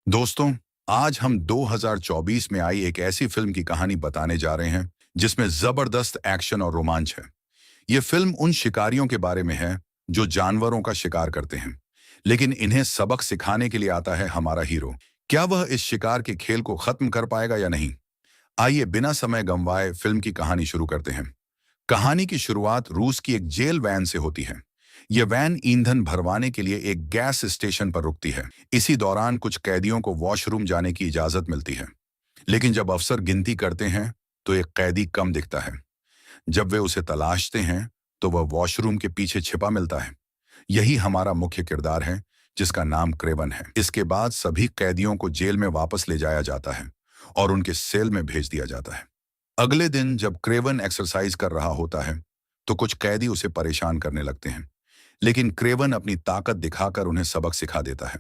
दोस्तों, आज हम 2024 में आई एक ऐसी फिल्म की कहानी बताने जा रहे हैं जिसमें जबरदस्त एक्शन और रोमांच है। ये फिल्म उन शिकारियों के बारे में है जो जानवरों का शिकार करते हैं, लेकिन इन्हें सबक सिखाने के लिए आता है हमारा हीरो। क्या वह इस शिकार के खेल को खत्म कर पाएगा या नहीं? आइए बिना समय गंवाए फिल्म की कहानी शुरू करते हैं। कहानी की शुरुआत रूस की एक जेल वैन से होती है। यह वैन ईंधन भरवाने के लिए एक गैस स्टेशन पर रुकती है। इसी दौरान कुछ कैदियों को वॉशरूम जाने की इजाजत मिलती है, लेकिन जब अफसर गिनती करते हैं तो एक कैदी कम दिखता है। जब वे उसे तलाशते हैं तो वह वॉशरूम के पीछे छिपा मिलता है। यही हमारा मुख्य किरदार है, जिसका नाम क्रेवन है। इसके बाद सभी कैदियों को जेल में वापस ले जाया जाता है और उनके सेल में भेज दिया जाता है। अगले दिन जब क्रेवन एक्सरसाइज कर रहा होता है तो कुछ कैदी उसे परेशान करने लगते हैं, लेकिन क्रेवन अपनी ताकत दिखाकर उन्हें सबक सिखा देता है।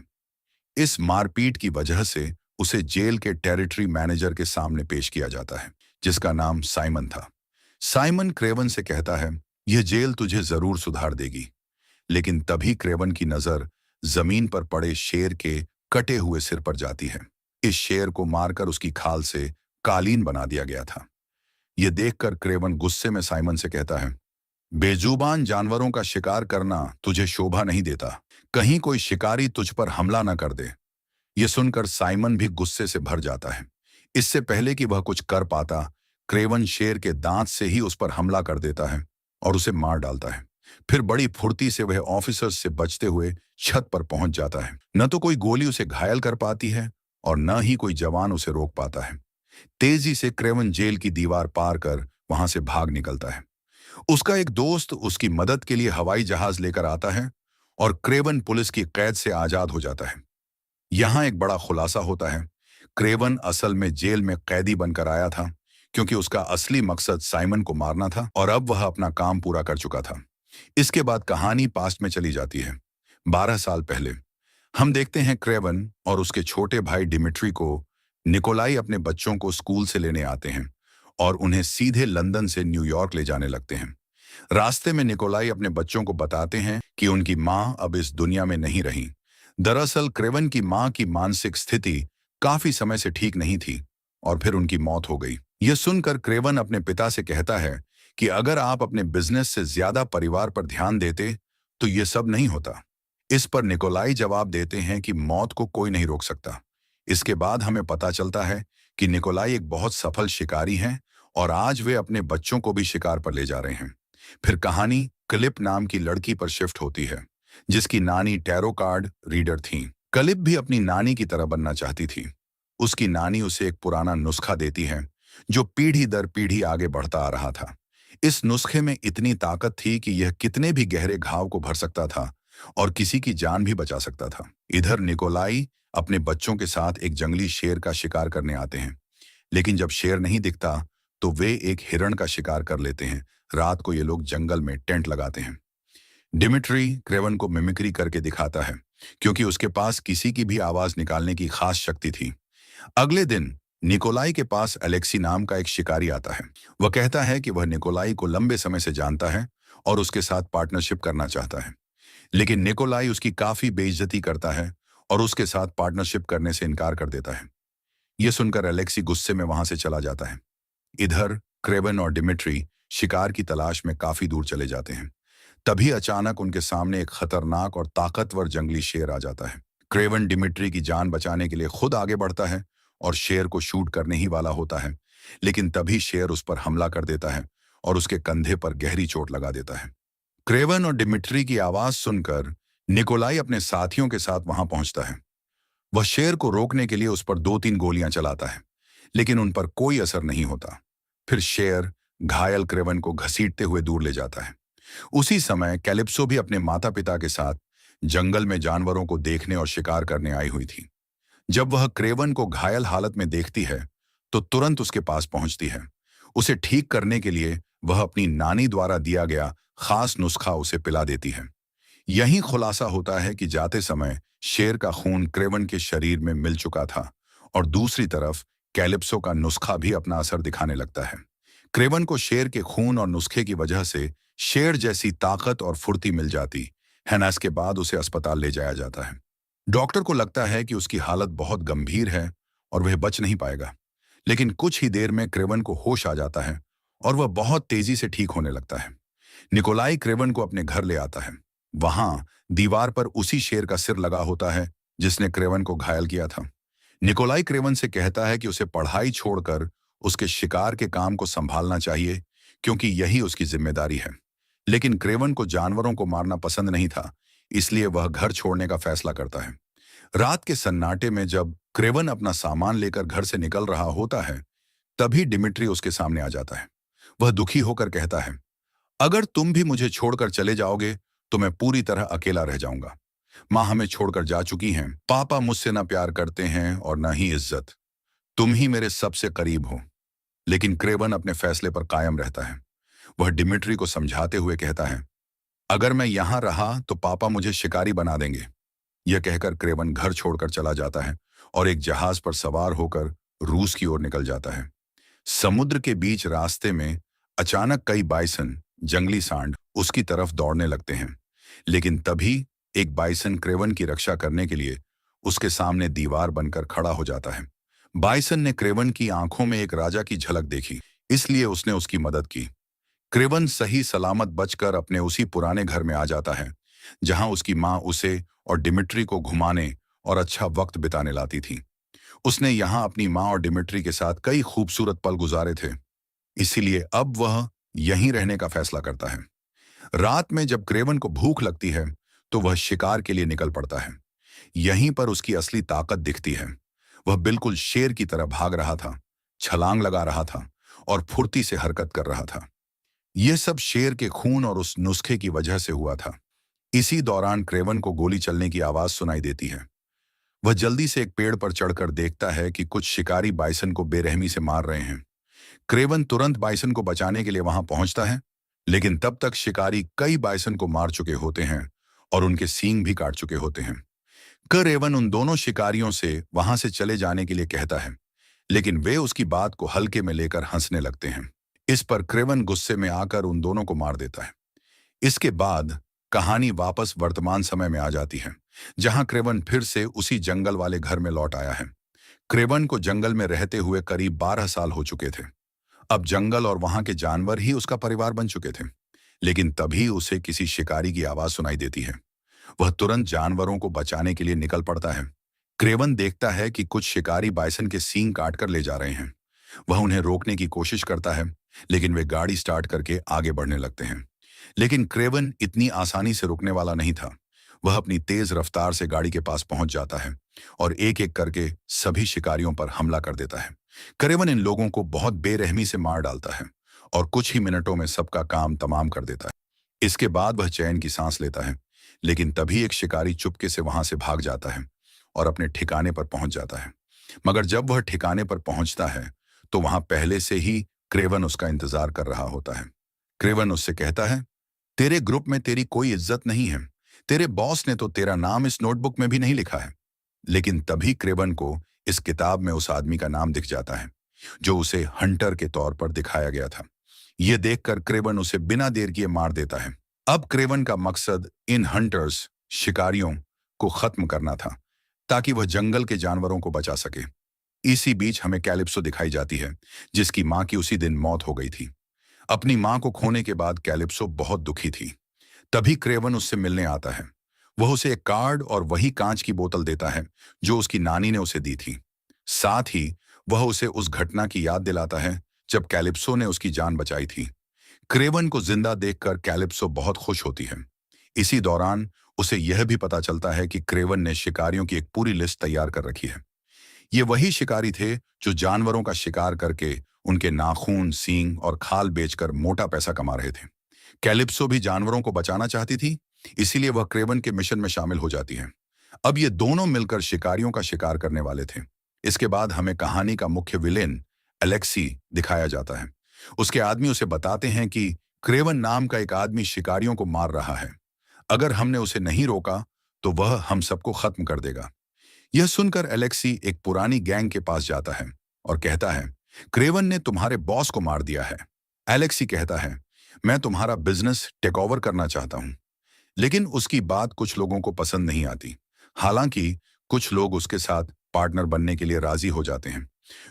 इस मारपीट की वजह से उसे जेल के टेरिटरी मैनेजर के सामने पेश किया जाता है, जिसका नाम साइमन था। साइमन क्रेवन से कहता है, यह जेल तुझे जरूर सुधार देगी। लेकिन तभी क्रेवन की नजर जमीन पर पड़े शेर के कटे हुए सिर पर जाती है। इस शेर को मारकर उसकी खाल से कालीन बना दिया गया था। यह देखकर क्रेवन गुस्से में साइमन से कहता है, बेजुबान जानवरों का शिकार करना तुझे शोभा नहीं देता। कहीं कोई शिकारी तुझ पर हमला न कर दे। यह सुनकर साइमन भी गुस्से से भर जाता है। इससे पहले कि वह कुछ कर पाता, क्रेवन शेर के दांत से ही उस पर हमला कर देता है और उसे मार डालता है। फिर बड़ी फुर्ती से वह ऑफिसर्स से बचते हुए छत पर पहुंच जाता है। न तो कोई गोली उसे घायल कर पाती है और न ही कोई जवान उसे रोक पाता है। तेजी से क्रेवन जेल की दीवार पार कर वहां से भाग निकलता है। उसका एक दोस्त उसकी मदद के लिए हवाई जहाज लेकर आता है और क्रेवन पुलिस की कैद से आजाद हो जाता है। यहां एक बड़ा खुलासा होता है। क्रेवन असल में जेल में कैदी बनकर आया था, क्योंकि उसका असली मकसद साइमन को मारना था और अब वह अपना काम पूरा कर चुका था। इसके बाद कहानी पास्ट में चली जाती है। 12 साल पहले हम देखते हैं क्रेवन और उसके छोटे भाई डिमिट्री को निकोलाई अपने बच्चों को स्कूल से लेने आते हैं और उन्हें सीधे लंदन से न्यूयॉर्क ले जाने लगते हैं। रास्ते में निकोलाई अपने बच्चों को बताते हैं कि उनकी मां अब इस दुनिया में नहीं रही। दरअसल क्रेवन की मां की मानसिक स्थिति काफी समय से ठीक नहीं थी और फिर उनकी मौत हो गई। यह सुनकर क्रेवन अपने पिता से कहता है कि अगर आप अपने बिजनेस से ज्यादा परिवार पर ध्यान देते तो यह सब नहीं होता। इस पर निकोलाई जवाब देते हैं कि मौत को कोई नहीं रोक सकता। इसके बाद हमें पता चलता है कि निकोलाई एक बहुत सफल शिकारी हैं और आज वे अपने बच्चों को भी शिकार पर ले जा रहे हैं। फिर कहानी क्लिप नाम की लड़की पर शिफ्ट होती है, जिसकी नानी टैरो कार्ड रीडर थी। क्लिप भी अपनी नानी की तरह बनना चाहती थी। उसकी नानी उसे एक पुराना नुस्खा देती है जो पीढ़ी दर पीढ़ी आगे बढ़ता आ रहा था। इस नुस्खे में इतनी ताकत थी कि यह कितने भी गहरे घाव को भर सकता था और किसी की जान भी बचा सकता था। इधर निकोलाई अपने बच्चों के साथ एक जंगली शेर का शिकार करने आते हैं, लेकिन जब शेर नहीं दिखता तो वे एक हिरण का शिकार कर लेते हैं। रात को ये लोग जंगल में टेंट लगाते हैं। डिमिट्री क्रेवन को मिमिक्री करके दिखाता है, क्योंकि उसके पास किसी की भी आवाज निकालने की खास शक्ति थी। अगले दिन निकोलाई के पास अलेक्सी नाम का एक शिकारी आता है। वह कहता है कि वह निकोलाई को लंबे समय से जानता है और उसके साथ पार्टनरशिप करना चाहता है, लेकिन निकोलाई उसकी काफी बेइज्जती करता है और उसके साथ पार्टनरशिप करने से इनकार कर देता है। यह सुनकर अलेक्सी गुस्से में वहां से चला जाता है। इधर क्रेवन और डिमिट्री शिकार की तलाश में काफी दूर चले जाते हैं। तभी अचानक उनके सामने एक खतरनाक और ताकतवर जंगली शेर आ जाता है। क्रेवन डिमिट्री की जान बचाने के लिए खुद आगे बढ़ता है और शेर को शूट करने ही वाला होता है, लेकिन तभी शेर उस पर हमला कर देता है और उसके कंधे पर गहरी चोट लगा देता है। क्रेवन और डिमिट्री की आवाज सुनकर निकोलाई अपने साथियों के साथ वहां पहुंचता है। वह शेर को रोकने के लिए उस पर 2-3 गोलियां चलाता है, लेकिन उन पर कोई असर नहीं होता। फिर शेर घायल क्रेवन को घसीटते हुए दूर ले जाता है। उसी समय कैलिप्सो भी अपने माता पिता के साथ जंगल में जानवरों को देखने और शिकार करने आई हुई थी। जब वह क्रेवन को घायल हालत में देखती है तो तुरंत उसके पास पहुंचती है। उसे ठीक करने के लिए वह अपनी नानी द्वारा दिया गया खास नुस्खा उसे पिला देती है। यही खुलासा होता है कि जाते समय शेर का खून क्रेवन के शरीर में मिल चुका था और दूसरी तरफ कैलिप्सो का नुस्खा भी अपना असर दिखाने लगता है। क्रेवन को शेर के खून और नुस्खे की वजह से शेर जैसी ताकत और फुर्ती मिल जाती है ना। इसके बाद उसे अस्पताल ले जाया जाता है, डॉक्टर को लगता है कि उसकी हालत बहुत गंभीर है और वह बच नहीं पाएगा। लेकिन कुछ ही देर में क्रेवन को होश आ जाता है और वह बहुत तेजी से ठीक होने लगता है। निकोलाई क्रेवन को अपने घर ले आता है। वहां दीवार पर उसी शेर का सिर लगा होता है जिसने क्रेवन को घायल किया था। निकोलाई क्रेवन से कहता है कि उसे पढ़ाई छोड़कर उसके शिकार के काम को संभालना चाहिए, क्योंकि यही उसकी जिम्मेदारी है। लेकिन क्रेवन को जानवरों को मारना पसंद नहीं था, इसलिए वह घर छोड़ने का फैसला करता है। रात के सन्नाटे में जब क्रेवन अपना सामान लेकर घर से निकल रहा होता है, तभी डिमिट्री उसके सामने आ जाता है। वह दुखी होकर कहता है, अगर तुम भी मुझे छोड़कर चले जाओगे तो मैं पूरी तरह अकेला रह जाऊंगा। माँ हमें छोड़कर जा चुकी हैं, पापा मुझसे ना प्यार करते हैं और ना ही इज्जत। तुम ही मेरे सबसे करीब हो। लेकिन क्रेवन अपने फैसले पर कायम रहता है। वह डिमिट्री को समझाते हुए कहता है, अगर मैं यहां रहा तो पापा मुझे शिकारी बना देंगे। यह कहकर क्रेवन घर छोड़कर चला जाता है और एक जहाज पर सवार होकर रूस की ओर निकल जाता है। समुद्र के बीच रास्ते में अचानक कई बाइसन, जंगली सांड उसकी तरफ दौड़ने लगते हैं। लेकिन तभी एक बाइसन क्रेवन की रक्षा करने के लिए उसके सामने दीवार बनकर खड़ा हो जाता है। बाइसन ने क्रेवन की आंखों में एक राजा की झलक देखी, इसलिए उसने उसकी मदद की। क्रेवन सही सलामत बचकर अपने उसी पुराने घर में आ जाता है जहां उसकी मां उसे और डिमिट्री को घुमाने और अच्छा वक्त बिताने लाती थी। उसने यहाँ अपनी माँ और डिमिट्री के साथ कई खूबसूरत पल गुजारे थे, इसीलिए अब वह यहीं रहने का फैसला करता है। रात में जब क्रेवन को भूख लगती है तो वह शिकार के लिए निकल पड़ता है। यहीं पर उसकी असली ताकत दिखती है। वह बिल्कुल शेर की तरह भाग रहा था, छलांग लगा रहा था और फुर्ती से हरकत कर रहा था। यह सब शेर के खून और उस नुस्खे की वजह से हुआ था। इसी दौरान क्रेवन को गोली चलने की आवाज सुनाई देती है। वह जल्दी से एक पेड़ पर चढ़कर देखता है कि कुछ शिकारी बाइसन को बेरहमी से मार रहे हैं। क्रेवन तुरंत बाइसन को बचाने के लिए वहां पहुंचता है, लेकिन तब तक शिकारी कई बाइसन को मार चुके होते हैं और उनके सींग भी काट चुके होते हैं। क्रेवन उन दोनों शिकारियों से वहां से चले जाने के लिए कहता है, लेकिन वे उसकी बात को हल्के में लेकर हंसने लगते हैं। इस पर क्रेवन गुस्से में आकर उन दोनों को मार देता है। इसके बाद कहानी वापस वर्तमान समय में आ जाती है, जहां क्रेवन फिर से उसी जंगल वाले घर में लौट आया है। क्रेवन को जंगल में रहते हुए करीब 12 साल हो चुके थे। अब जंगल और वहां के जानवर ही उसका परिवार बन चुके थे। लेकिन तभी उसे किसी शिकारी की आवाज सुनाई देती है। वह तुरंत जानवरों को बचाने के लिए निकल पड़ता है। क्रेवन देखता है कि कुछ शिकारी बाइसन के सींग काट कर ले जा रहे हैं। वह उन्हें रोकने की कोशिश करता है, लेकिन वे गाड़ी स्टार्ट करके आगे बढ़ने लगते हैं। लेकिन क्रेवन इतनी आसानी से रुकने वाला नहीं था। वह अपनी तेज रफ्तार से गाड़ी के पास पहुंच जाता है और एक एक करके सभी शिकारियों पर हमला कर देता है। क्रेवन इन लोगों को बहुत बेरहमी से मार डालता है और कुछ ही मिनटों में सबका काम तमाम कर देता है। इसके बाद वह चैन की सांस लेता है, लेकिन तभी एक शिकारी चुपके से वहां से भाग जाता है और अपने ठिकाने पर पहुंच जाता है। मगर जब वह ठिकाने पर पहुंचता है तो वहां पहले से ही क्रेवन उसका इंतजार कर रहा होता है। क्रेवन उससे कहता है, तेरे ग्रुप में तेरी कोई इज्जत नहीं है। तेरे बॉस ने तो तेरा नाम इस नोटबुक में भी नहीं लिखा है। लेकिन तभी क्रेवन को इस किताब में उस आदमी का नाम दिख जाता है जो उसे हंटर के तौर पर दिखाया गया था। यह देखकर क्रेवन उसे बिना देर किए मार देता है। अब क्रेवन का मकसद इन हंटर्स, शिकारियों को खत्म करना था, ताकि वह जंगल के जानवरों को बचा सके। इसी बीच हमें कैलिप्सो दिखाई जाती है, जिसकी मां की उसी दिन मौत हो गई थी। अपनी मां को खोने के बाद कैलिप्सो बहुत दुखी थी। तभी क्रेवन उससे मिलने आता है। वह उसे एक कार्ड और वही कांच की बोतल देता है जो उसकी नानी ने उसे दी थी। साथ ही वह उसे उस घटना की याद दिलाता है जब कैलिप्सो ने उसकी जान बचाई थी। क्रेवन को जिंदा देखकर कैलिप्सो बहुत खुश होती है। इसी दौरान उसे यह भी पता चलता है कि क्रेवन ने शिकारियों की एक पूरी लिस्ट तैयार कर रखी है। ये वही शिकारी थे जो जानवरों का शिकार करके उनके नाखून, सींग और खाल बेचकर मोटा पैसा कमा रहे थे। कैलिप्सो भी जानवरों को बचाना चाहती थी, इसीलिए वह क्रेवन के मिशन में शामिल हो जाती है। अब ये दोनों मिलकर शिकारियों का शिकार करने वाले थे। इसके बाद हमें कहानी का मुख्य विलेन एलेक्सी दिखाया जाता है। उसके आदमी उसे बताते हैं कि क्रेवन नाम का एक आदमी शिकारियों को मार रहा है। अगर हमने उसे नहीं रोका तो वह हम सबको खत्म कर देगा। यह सुनकर एलेक्सी एक पुरानी गैंग के पास जाता है और कहता है, क्रेवन ने तुम्हारे बॉस को मार दिया है। एलेक्सी कहता है, मैं तुम्हारा बिजनेस टेक ओवर करना चाहता हूं। लेकिन उसकी बात कुछ लोगों को पसंद नहीं आती। हालांकि कुछ लोग उसके साथ पार्टनर बनने के लिए राजी हो जाते हैं।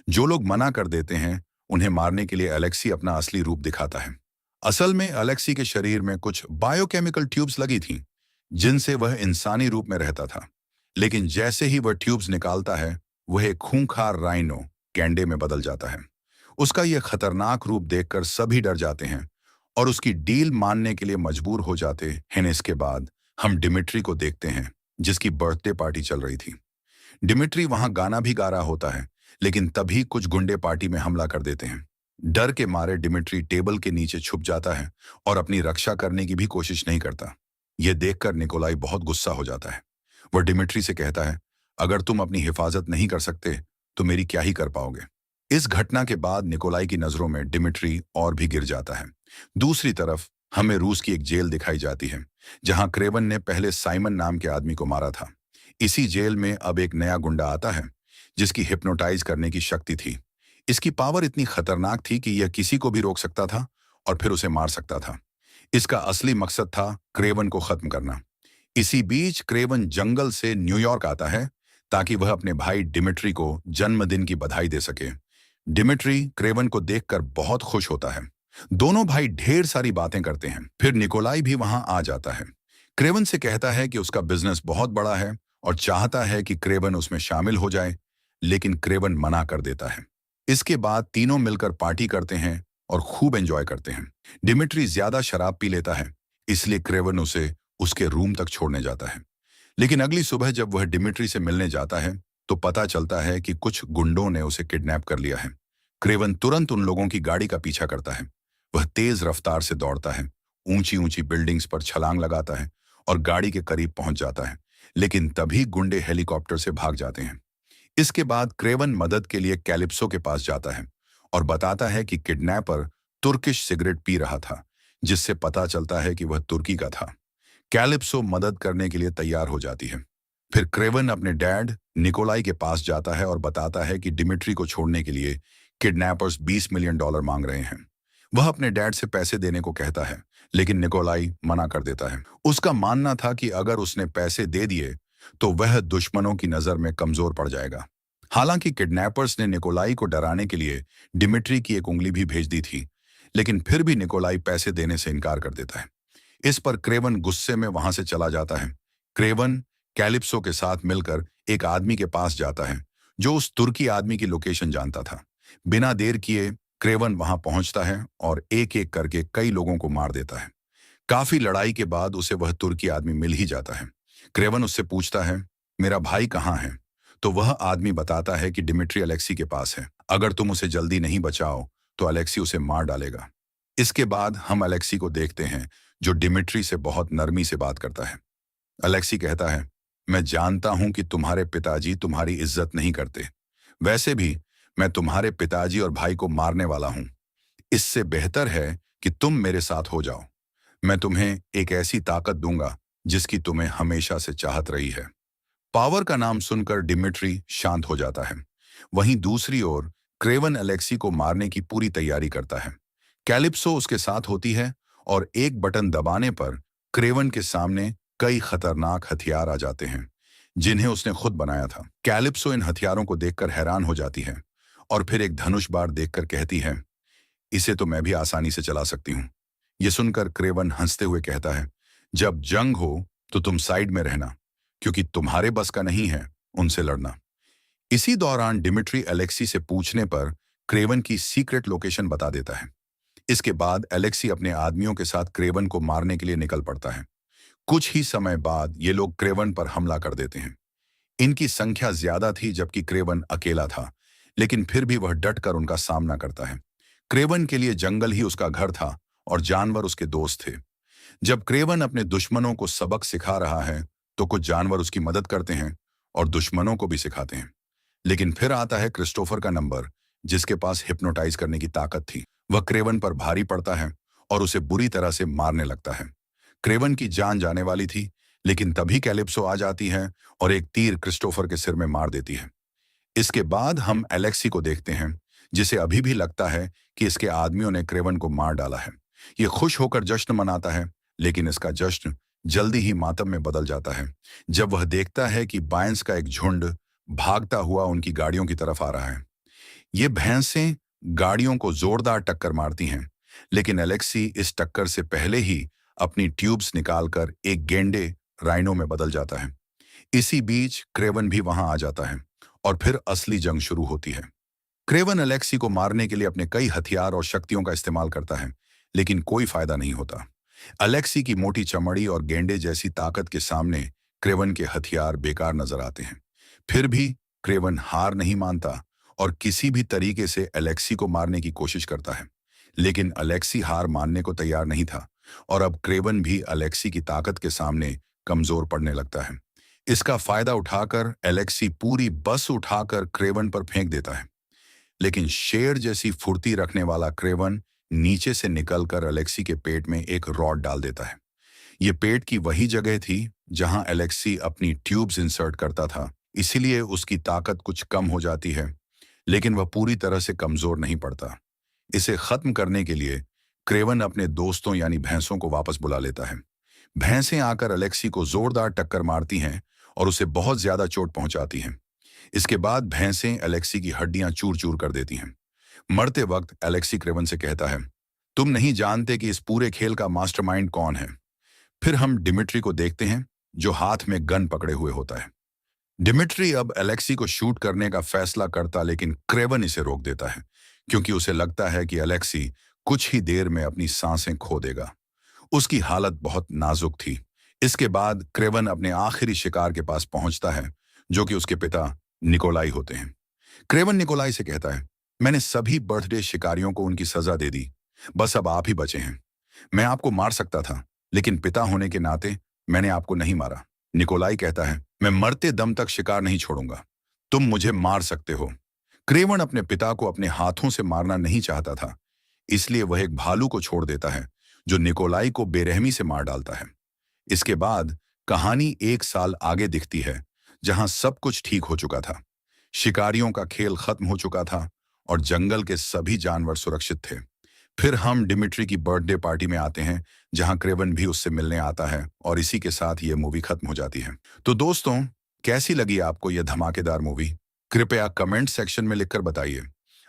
जो लोग मना कर देते हैं, उन्हें मारने के लिए अलेक्सी अपना असली रूप दिखाता है। असल में अलेक्सी के शरीर में कुछ बायोकेमिकल ट्यूब्स लगी थीं, जिनसे वह इंसानी रूप में रहता था। लेकिन जैसे ही वह ट्यूब्स निकालता है, वह एक खूंखार राइनो गैंडे में बदल जाता है। उसका यह खतरनाक रूप देखकर सभी डर जाते हैं और उसकी डील मानने के लिए मजबूर हो जाते हैं। इसके बाद हम डिमिट्री को देखते हैं, जिसकी बर्थडे पार्टी चल रही थी। डिमिट्री वहां गाना भी गा रहा होता है, लेकिन तभी कुछ गुंडे पार्टी में हमला कर देते हैं। डर के मारे डिमिट्री टेबल के नीचे छुप जाता है और अपनी रक्षा करने की भी कोशिश नहीं करता। यह देखकर निकोलाई बहुत गुस्सा हो जाता है। वह डिमिट्री से कहता है, अगर तुम अपनी हिफाजत नहीं कर सकते तो मेरी क्या ही कर पाओगे। इस घटना के बाद निकोलाई की नजरों में डिमिट्री और भी गिर जाता है। दूसरी तरफ हमें रूस की एक जेल दिखाई जाती है, जहां क्रेवन ने पहले साइमन नाम के आदमी को मारा था। इसी जेल में अब एक नया गुंडा आता है, जिसकी हिप्नोटाइज करने की शक्ति थी। इसकी पावर इतनी खतरनाक थी कि यह किसी को भी रोक सकता था और फिर उसे मार सकता था। इसका असली मकसद था क्रेवन को खत्म करना। इसी बीच क्रेवन जंगल से न्यूयॉर्क आता है, ताकि वह अपने भाई डिमिट्री को जन्मदिन की बधाई दे सके। डिमिट्री क्रेवन को देखकर बहुत खुश होता है। दोनों भाई ढेर सारी बातें करते हैं। फिर निकोलाई भी वहां आ जाता है। क्रेवन से कहता है कि उसका बिजनेस बहुत बड़ा है और चाहता है कि क्रेवन उसमें शामिल हो जाए, लेकिन क्रेवन मना कर देता है। इसके बाद तीनों मिलकर पार्टी करते हैं और खूब एंजॉय करते हैं। डिमिट्री ज्यादा शराब पी लेता है, इसलिए क्रेवन उसे उसके रूम तक छोड़ने जाता है। लेकिन अगली सुबह जब वह डिमिट्री से मिलने जाता है, तो पता चलता है कि कुछ गुंडों ने उसे किडनैप कर लिया है। क्रेवन तुरंत उन लोगों की गाड़ी का पीछा करता है। वह तेज रफ्तार से दौड़ता है, ऊंची ऊंची बिल्डिंग्स पर छलांग लगाता है और गाड़ी के करीब पहुंच जाता है। लेकिन तभी गुंडे हेलीकॉप्टर से भाग जाते हैं। इसके बाद क्रेवन मदद के लिए कैलिप्सो के पास जाता है और बताता है कि किडनैपर तुर्किश सिगरेट पी रहा था, जिससे पता चलता है कि वह तुर्की का था। कैलिप्सो मदद करने के लिए तैयार हो जाती है। फिर क्रेवन अपने डैड निकोलाई के पास जाता है और बताता है कि डिमिट्री को छोड़ने के लिए किडनैपर्स $20 मिलियन मांग रहे हैं। वह अपने डैड से पैसे देने को कहता है, लेकिन निकोलाई मना कर देता है। उसका मानना था कि अगर उसने पैसे दे दिए तो वह दुश्मनों की नजर में कमजोर पड़ जाएगा। हालांकि किडनैपर्स ने निकोलाई को डराने के लिए डिमिट्री की एक उंगली भी भेज दी थी, लेकिन फिर भी निकोलाई पैसे देने से इनकार कर देता है। इस पर क्रेवन गुस्से में वहां से चला जाता है। क्रेवन कैलिप्सो के साथ मिलकर एक आदमी के पास जाता है, जो उस तुर्की आदमी की लोकेशन जानता था। बिना देर किए क्रेवन वहां पहुंचता है और एक एक करके कई लोगों को मार देता है। काफी लड़ाई के बाद उसे वह तुर्की आदमी मिल ही जाता है। क्रेवन उससे पूछता है, मेरा भाई कहाँ है? तो वह आदमी बताता है कि डिमिट्री अलेक्सी के पास है। अगर तुम उसे जल्दी नहीं बचाओ तो अलेक्सी उसे मार डालेगा। इसके बाद हम अलेक्सी को देखते हैं, जो डिमिट्री से बहुत नरमी से बात करता है। अलेक्सी कहता है, मैं जानता हूं कि तुम्हारे पिताजी तुम्हारी इज्जत नहीं करते। वैसे भी मैं तुम्हारे पिताजी और भाई को मारने वाला हूं। इससे बेहतर है कि तुम मेरे साथ हो जाओ। मैं तुम्हें एक ऐसी ताकत दूंगा जिसकी तुम्हें हमेशा से चाहत रही है। पावर का नाम सुनकर डिमिट्री शांत हो जाता है। वहीं दूसरी ओर क्रेवन अलेक्सी को मारने की पूरी तैयारी करता है। कैलिप्सो उसके साथ होती है और एक बटन दबाने पर क्रेवन के सामने कई खतरनाक हथियार आ जाते हैं, जिन्हें उसने खुद बनाया था। कैलिप्सो इन हथियारों को देखकर हैरान हो जाती है और फिर एक धनुष बाण देखकर कहती है, इसे तो मैं भी आसानी से चला सकती हूँ। ये सुनकर क्रेवन हंसते हुए कहता है, जब जंग हो तो तुम साइड में रहना, क्योंकि तुम्हारे बस का नहीं है उनसे लड़ना। इसी दौरान डिमिट्री अलेक्सी से पूछने पर क्रेवन की सीक्रेट लोकेशन बता देता है। इसके बाद अलेक्सी अपने आदमियों के साथ क्रेवन को मारने के लिए निकल पड़ता है। कुछ ही समय बाद ये लोग क्रेवन पर हमला कर देते हैं। इनकी संख्या ज्यादा थी, जबकि क्रेवन अकेला था, लेकिन फिर भी वह डट कर उनका सामना करता है। क्रेवन के लिए जंगल ही उसका घर था और जानवर उसके दोस्त थे। जब क्रेवन अपने दुश्मनों को सबक सिखा रहा है, तो कुछ जानवर उसकी मदद करते हैं और दुश्मनों को भी सिखाते हैं। लेकिन फिर आता है क्रिस्टोफर का नंबर, जिसके पास हिप्नोटाइज करने की ताकत थी। वह क्रेवन पर भारी पड़ता है और उसे बुरी तरह से मारने लगता है। क्रेवन की जान जाने वाली थी, लेकिन तभी कैलिप्सो आ जाती है और एक तीर क्रिस्टोफर के सिर में मार देती है। इसके बाद हम एलेक्सी को देखते हैं, जिसे अभी भी लगता है कि इसके आदमियों ने क्रेवन को मार डाला है। ये खुश होकर जश्न मनाता है, लेकिन इसका जश्न जल्दी ही मातम में बदल जाता है जब वह देखता है कि बायंस का एक झुंड भागता हुआ उनकी गाड़ियों की तरफ आ रहा है। ये भैंसें गाड़ियों को जोरदार टक्कर मारती हैं, लेकिन एलेक्सी इस टक्कर से पहले ही अपनी ट्यूब्स निकालकर एक गेंडे राइनो में बदल जाता है। इसी बीच क्रेवन भी वहां आ जाता है और फिर असली जंग शुरू होती है। क्रेवन अलेक्सी को मारने के लिए अपने कई हथियार और शक्तियों का इस्तेमाल करता है, लेकिन कोई फायदा नहीं होता। अलेक्सी की मोटी चमड़ी और गेंडे जैसी ताकत के सामने क्रेवन के हथियार बेकार नजर आते हैं। फिर भी क्रेवन हार नहीं मानता और किसी भी तरीके से अलेक्सी को मारने की कोशिश करता है। लेकिन अलेक्सी हार मानने को तैयार नहीं था और अब क्रेवन भी अलेक्सी की ताकत के सामने कमजोर पड़ने लगता है। इसका फायदा उठाकर अलेक्सी पूरी बस उठाकर क्रेवन पर फेंक देता है, लेकिन शेर जैसी फुर्ती रखने वाला क्रेवन नीचे से निकलकर अलेक्सी के पेट में एक रॉड डाल देता है। ये पेट की वही जगह थी जहां अलेक्सी अपनी ट्यूब्स इंसर्ट करता था, इसीलिए उसकी ताकत कुछ कम हो जाती है, लेकिन वह पूरी तरह से कमजोर नहीं पड़ता। इसे खत्म करने के लिए क्रेवन अपने दोस्तों यानी भैंसों को वापस बुला लेता है। भैंसें आकर अलेक्सी को जोरदार टक्कर मारती हैं और उसे बहुत ज्यादा चोट पहुंचाती हैं। इसके बाद भैंसें अलेक्सी की हड्डियां चूर चूर कर देती हैं। मरते वक्त एलेक्सी क्रेवन से कहता है, तुम नहीं जानते कि इस पूरे खेल का मास्टरमाइंड कौन है। फिर हम डिमिट्री को देखते हैं, जो हाथ में गन पकड़े हुए होता है। डिमिट्री अब एलेक्सी को शूट करने का फैसला करता, लेकिन क्रेवन इसे रोक देता है क्योंकि उसे लगता है कि एलेक्सी कुछ ही देर में अपनी सांसें खो देगा। उसकी हालत बहुत नाजुक थी। इसके बाद क्रेवन अपने आखिरी शिकार के पास पहुंचता है, जो कि उसके पिता निकोलाई होते हैं। क्रेवन निकोलाई से कहता है, मैंने सभी बर्थडे शिकारियों को उनकी सजा दे दी, बस अब आप ही बचे हैं। मैं आपको मार सकता था, लेकिन पिता होने के नाते मैंने आपको नहीं मारा। निकोलाई कहता है, मैं मरते दम तक शिकार नहीं छोड़ूंगा, तुम मुझे मार सकते हो। क्रेवन अपने पिता को अपने हाथों से मारना नहीं चाहता था, इसलिए वह एक भालू को छोड़ देता है, जो निकोलाई को बेरहमी से मार डालता है। इसके बाद कहानी 1 साल आगे दिखती है, जहां सब कुछ ठीक हो चुका था। शिकारियों का खेल खत्म हो चुका था और जंगल के सभी जानवर सुरक्षित थे। फिर हम डिमिट्री की बर्थडे पार्टी में आते हैं, जहां क्रेवन भी उससे मिलने आता है और इसी के साथ ये मूवी खत्म हो जाती है। तो दोस्तों, कैसी लगी आपको यह धमाकेदार मूवी? कृपया कमेंट सेक्शन में लिखकर बताइए।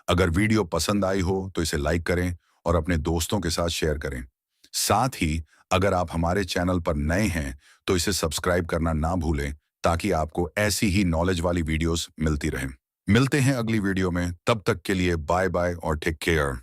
अगर वीडियो पसंद आई हो तो इसे लाइक करें और अपने दोस्तों के साथ शेयर करें। साथ ही अगर आप हमारे चैनल पर नए हैं तो इसे सब्सक्राइब करना ना भूलें, ताकि आपको ऐसी ही नॉलेज वाली वीडियोस मिलती रहें। मिलते हैं अगली वीडियो में, तब तक के लिए बाय बाय और टेक केयर।